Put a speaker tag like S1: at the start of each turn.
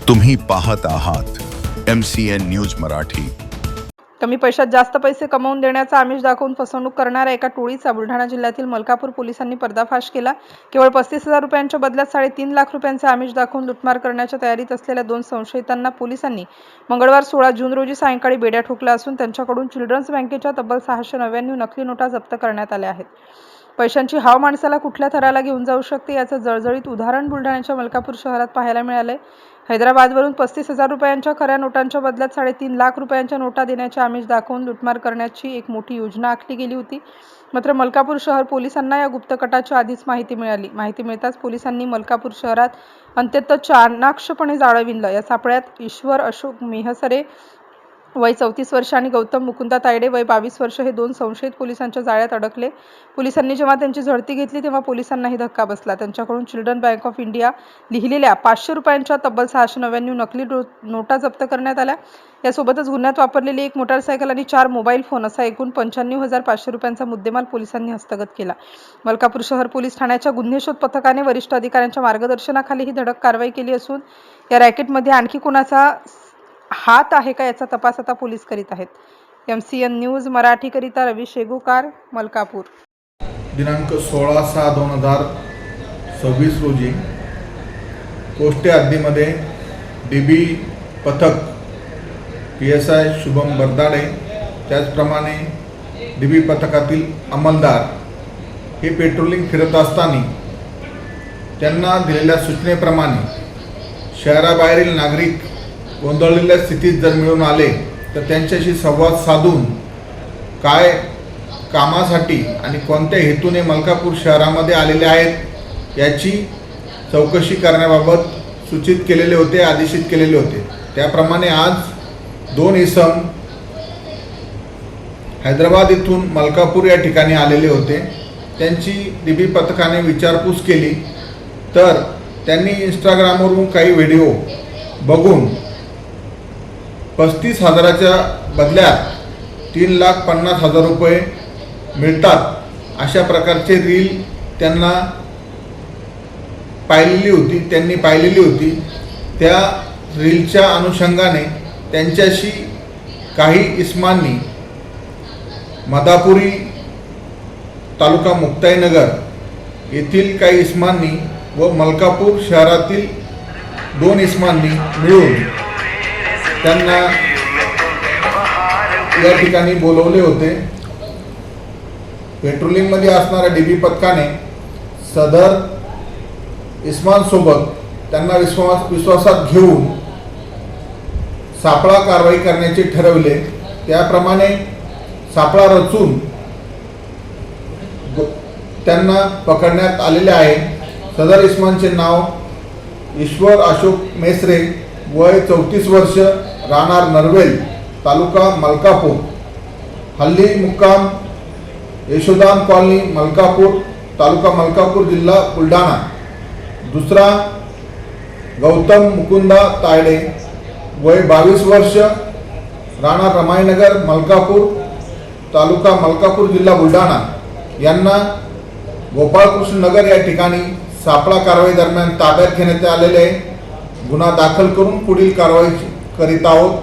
S1: तुम्ही पाहत आहात MCN न्यूज मराठी।
S2: कमी पैशात जास्त पैसे कमावून देण्याचा आमिष दाखवून फसवणूक करणाऱ्या एका टोळीचा बुलढाणा जिल्ह्यातील मलकापूर पोलिसांनी पर्दाफाश केला। केवळ 35,000 रुपयांच्या बदल्यात 3.5 लाख रुपयांचे आमिष दाखवून लुटमार करण्याच्या तयारीत असलेल्या 2 संशयितांना पोलिसांनी मंगळवार 16 जून रोजी सायंकाळी बेड्या ठोकल्या असून त्यांच्याकडून चिल्ड्रन्स बँकेच्या तब्बल 699 नकली नोटा जप्त करण्यात आल्या आहेत। पैशांची हाव माणसाला कुठल्या थराला घेऊन जाऊ शकते याचं जळजळीत उदाहरण बुलढाण्याच्या मलकापूर शहरात पाहायला मिळाले। हैदराबादवरून 35,000 रुपयांच्या खऱ्या नोटांच्या बदल्यात 3.5 लाख रुपयांच्या नोटा देण्याचे आमिष दाखवून लुटमार करण्याची एक मोठी योजना आखली गेली होती। मात्र मलकापूर शहर पोलिसांना या गुप्त कटाची आधीच माहिती मिळाली। माहिती मिळताच पोलिसांनी मलकापूर शहरात अत्यंत चाणाक्षपणे जाळं विणलं। या सापळ्यात ईश्वर अशोक मेहसरे वय 34 वर्ष आणि गौतम मुकुंदा तायडे वय 22 वर्ष हे 2 संशयित पोलिसांच्या जाळ्यात अडकले। पोलिसांनी जेव्हा त्यांची झडती घेतली तेव्हा पोलिसांनाही धक्का बसला। त्यांच्याकडून चिल्ड्रन बँक ऑफ इंडिया लिहिलेल्या 500 रुपयांच्या तब्बल 699 नकली नोटा जप्त करण्यात आल्या। यासोबतच गुन्ह्यात वापरलेली एक मोटारसायकल आणि 4 मोबाईल फोन असा एकूण 95,500 रुपयांचा मुद्देमाल पोलिसांनी हस्तगत केला। मलकापूर शहर पोलीस ठाण्याच्या गुन्हे शोध पथकाने वरिष्ठ अधिकाऱ्यांच्या मार्गदर्शनाखाली ही धडक कारवाई केली असून या रॅकेटमध्ये आणखी कोणाचा हात आहे का याचा तपास आता पोलीस करीत आहेत। MCN न्यूज मराठी करिता रवी शेगुकार, मलकापूर।
S3: दिनांक 16/6/2026 रोजी पोस्टे हद्दीमध्ये DB पथक PSI शुभम बरदाडे त्याचप्रमाणे DB पथकातील अंमलदार हे पेट्रोलिंग फिरत असताना त्यांना दिलेल्या सूचनेप्रमाणे शहराबाहेरील नागरिक गोंधळलेल्या स्थितीत जर मिळून आले तर त्यांच्याशी संवाद साधून काय कामासाठी आणि कोणत्या हेतूने मलकापूर शहरामध्ये आलेले आहेत याची चौकशी करण्याबाबत सूचित केलेले होते, आदेशित केलेले होते। त्याप्रमाणे आज 2 इसम हैदराबाद इथून मलकापूर या ठिकाणी आलेले होते। त्यांची DB पथकाने विचारपूस केली तर त्यांनी इंस्टाग्रामवरून काही व्हिडिओ बघून 35,000च्या बदल्यात 3,50,000 रुपये मिळतात अशा प्रकारचे रील त्यांनी पाहिलेली होती। त्या रीलच्या अनुषंगाने त्यांच्याशी काही इस्मांनी मदापुरी तालुका मुक्ताईनगर येथील काही इस्मांनी व मलकापूर शहरातील 2 इस्मांनी मिळून त्यांना या ठिकाणी बोलवले होते। पेट्रोलिंगमध्ये असणाऱ्या DB पथकाने सदर इस्मांसोबत त्यांना विश्वासात घेऊन सापळा कारवाई करण्याचे ठरवले। त्याप्रमाणे सापळा रचून त्यांना पकडण्यात आलेले आहे। सदर इस्मांचे नाव ईश्वर अशोक मेसरे वय 34 वर्ष, राहणार नरवेल, तालुका मलकापूर, हल्ली मुक्काम यशोदान कॉलनी मलकापूर, तालुका मलकापूर, जिल्हा बुलढाणा। दुसरा गौतम मुकुंदा तायडे वय 22 वर्ष, राहणार रमाईनगर मलकापूर, तालुका मलकापूर, जिल्हा बुलढाणा यांना गोपाळकृष्ण नगर या ठिकाणी सापळा कारवाई दरम्यान ताब्यात घेण्यात आलेले गुन्हा दाखल करून पुढील कारवाई करीत आहोत।